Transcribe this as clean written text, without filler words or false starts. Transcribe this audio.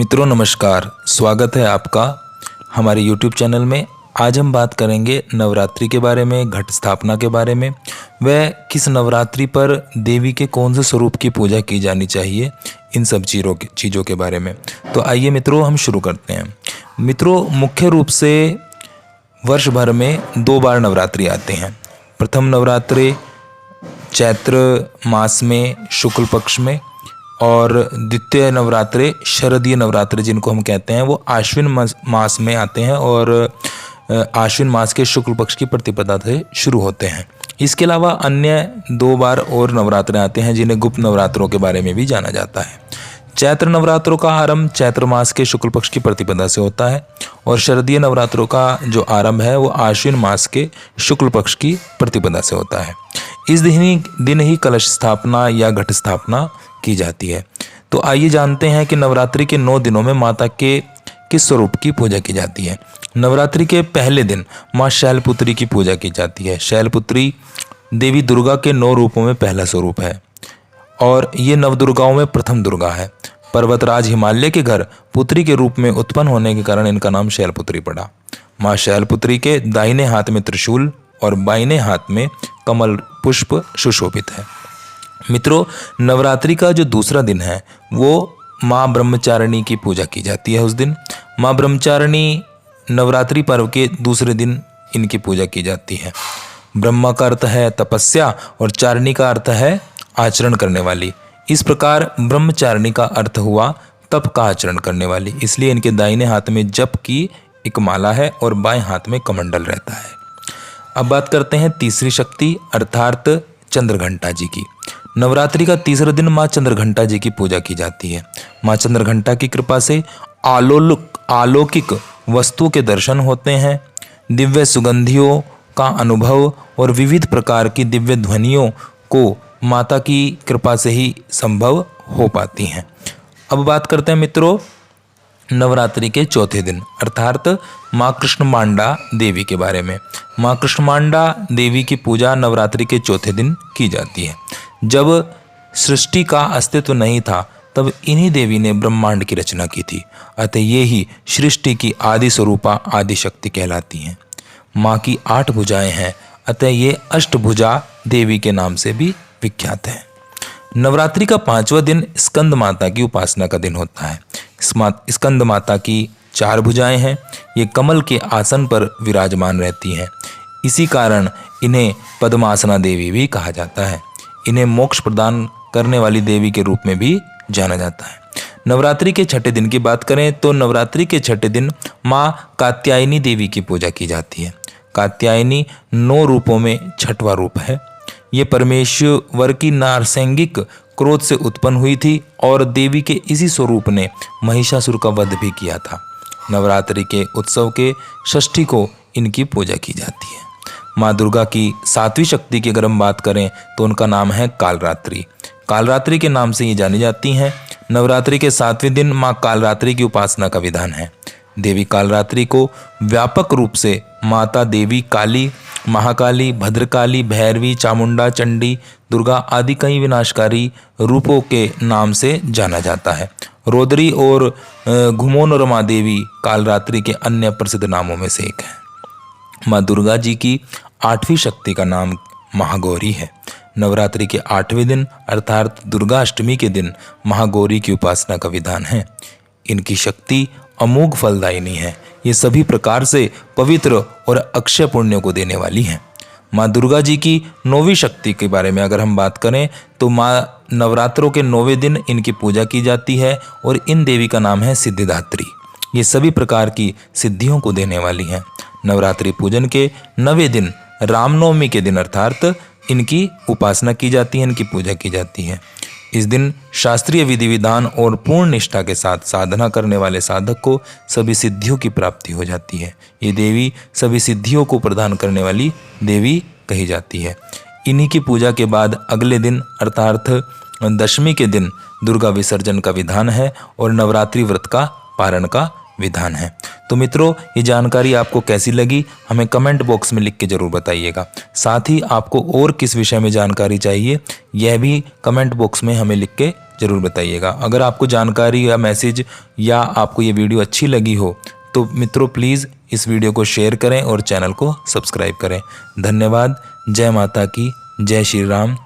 मित्रों नमस्कार, स्वागत है आपका हमारे YouTube चैनल में। आज हम बात करेंगे नवरात्रि के बारे में, घट स्थापना के बारे में। वह किस नवरात्रि पर देवी के कौन से स्वरूप की पूजा की जानी चाहिए, इन सब चीज़ों के बारे में। तो आइए मित्रों हम शुरू करते हैं। मित्रों मुख्य रूप से वर्ष भर में 2 बार नवरात्रि आते हैं। प्रथम नवरात्रि चैत्र मास में शुक्ल पक्ष में, और द्वितीय नवरात्रि शरदीय नवरात्रि जिनको हम कहते हैं वो आश्विन मास में आते हैं और आश्विन मास के शुक्ल पक्ष की प्रतिपदा से शुरू होते हैं। इसके अलावा अन्य 2 बार और नवरात्रे आते हैं जिन्हें गुप्त नवरात्रों के बारे में भी जाना जाता है। चैत्र नवरात्रों का आरंभ चैत्र मास के शुक्ल पक्ष की प्रतिपदा से होता है और शरदीय नवरात्रों का जो आरंभ है वो आश्विन मास के शुक्ल पक्ष की प्रतिपदा से होता है। इस दिन ही कलश स्थापना या घट स्थापना की जाती है। तो आइए जानते हैं कि नवरात्रि के 9 दिनों में माता के किस स्वरूप की पूजा की जाती है। नवरात्रि के पहले दिन माँ शैलपुत्री की पूजा की जाती है। शैलपुत्री देवी दुर्गा के 9 रूपों में पहला स्वरूप है और ये नवदुर्गाओं में प्रथम दुर्गा है। पर्वतराज हिमालय के घर पुत्री के रूप में उत्पन्न होने के कारण इनका नाम शैलपुत्री पड़ा। माँ शैलपुत्री के दाहिने हाथ में त्रिशूल और बाइने हाथ में कमल पुष्प सुशोभित है। मित्रों नवरात्रि का जो दूसरा दिन है वो माँ ब्रह्मचारिणी की पूजा की जाती है। उस दिन माँ ब्रह्मचारिणी नवरात्रि पर्व के दूसरे दिन इनकी पूजा की जाती है। ब्रह्मा का अर्थ है तपस्या और चारिणी का अर्थ है आचरण करने वाली। इस प्रकार ब्रह्मचारिणी का अर्थ हुआ तप का आचरण करने वाली, इसलिए इनके दाहिने हाथ में जप की एक माला है और बाएं हाथ में कमंडल रहता है। अब बात करते हैं तीसरी शक्ति अर्थात चंद्रघंटा जी की। नवरात्रि का तीसरा दिन माँ चंद्रघंटा जी की पूजा की जाती है। माँ चंद्रघंटा की कृपा से अलौकिक वस्तु के दर्शन होते हैं, दिव्य सुगंधियों का अनुभव और विविध प्रकार की दिव्य ध्वनियों को माता की कृपा से ही संभव हो पाती हैं। अब बात करते हैं मित्रों नवरात्रि के चौथे दिन अर्थात माँ कृष्णमांडा देवी के बारे में। माँ कृष्णमांडा देवी की पूजा नवरात्रि के चौथे दिन की जाती है। जब सृष्टि का अस्तित्व नहीं था तब इन्हीं देवी ने ब्रह्मांड की रचना की थी, अतः ये ही सृष्टि की आदि स्वरूपा आदि शक्ति कहलाती हैं। माँ की 8 भुजाएं हैं, अतः ये अष्टभुजा देवी के नाम से भी विख्यात है। नवरात्रि का 5वां दिन स्कंद माता की उपासना का दिन होता है। स्कंद माता की 4 भुजाएं हैं। ये कमल के आसन पर विराजमान रहती हैं, इसी कारण इन्हें पद्मासना देवी भी कहा जाता है। इन्हें मोक्ष प्रदान करने वाली देवी के रूप में भी जाना जाता है। नवरात्रि के 6ठे दिन की बात करें तो नवरात्रि के 6ठे दिन माँ कात्यायनी देवी की पूजा की जाती है। कात्यायनी 9 रूपों में 6वां रूप है। ये परमेश्वर की नारसैंगिक क्रोध से उत्पन्न हुई थी और देवी के इसी स्वरूप ने महिषासुर का वध भी किया था। नवरात्रि के उत्सव के षष्ठी को इनकी पूजा की जाती है। माँ दुर्गा की 7वीं शक्ति की अगर हम बात करें तो उनका नाम है कालरात्रि। कालरात्रि के नाम से ये जानी जाती हैं। नवरात्रि के 7वें दिन माँ कालरात्रि की उपासना का विधान है। देवी कालरात्रि को व्यापक रूप से माता देवी काली, महाकाली, भद्रकाली, भैरवी, चामुंडा, चंडी, दुर्गा आदि कई विनाशकारी रूपों के नाम से जाना जाता है। रोदरी और घुमोनरमा देवी कालरात्रि के अन्य प्रसिद्ध नामों में से एक है। माँ दुर्गा जी की 8वीं शक्ति का नाम महागौरी है। नवरात्रि के 8वें दिन अर्थात दुर्गा अष्टमी के दिन महागौरी की उपासना का विधान है। इनकी शक्ति अमोघ फलदायिनी है। ये सभी प्रकार से पवित्र और अक्षय पुण्य को देने वाली हैं। माँ दुर्गा जी की 9वीं शक्ति के बारे में अगर हम बात करें तो माँ नवरात्रों के 9वें दिन इनकी पूजा की जाती है और इन देवी का नाम है सिद्धिदात्री। ये सभी प्रकार की सिद्धियों को देने वाली हैं। नवरात्रि पूजन के 9वें दिन रामनवमी के दिन अर्थात इनकी उपासना की जाती है, इनकी पूजा की जाती है। इस दिन शास्त्रीय विधि विधान और पूर्ण निष्ठा के साथ साधना करने वाले साधक को सभी सिद्धियों की प्राप्ति हो जाती है। ये देवी सभी सिद्धियों को प्रदान करने वाली देवी कही जाती है। इन्हीं की पूजा के बाद अगले दिन अर्थात दशमी के दिन दुर्गा विसर्जन का विधान है और नवरात्रि व्रत का पारण का विधान है। तो मित्रों ये जानकारी आपको कैसी लगी हमें कमेंट बॉक्स में लिख के ज़रूर बताइएगा। साथ ही आपको और किस विषय में जानकारी चाहिए यह भी कमेंट बॉक्स में हमें लिख के ज़रूर बताइएगा। अगर आपको जानकारी या मैसेज या आपको ये वीडियो अच्छी लगी हो तो मित्रों प्लीज़ इस वीडियो को शेयर करें और चैनल को सब्सक्राइब करें। धन्यवाद। जय माता की, जय श्री राम।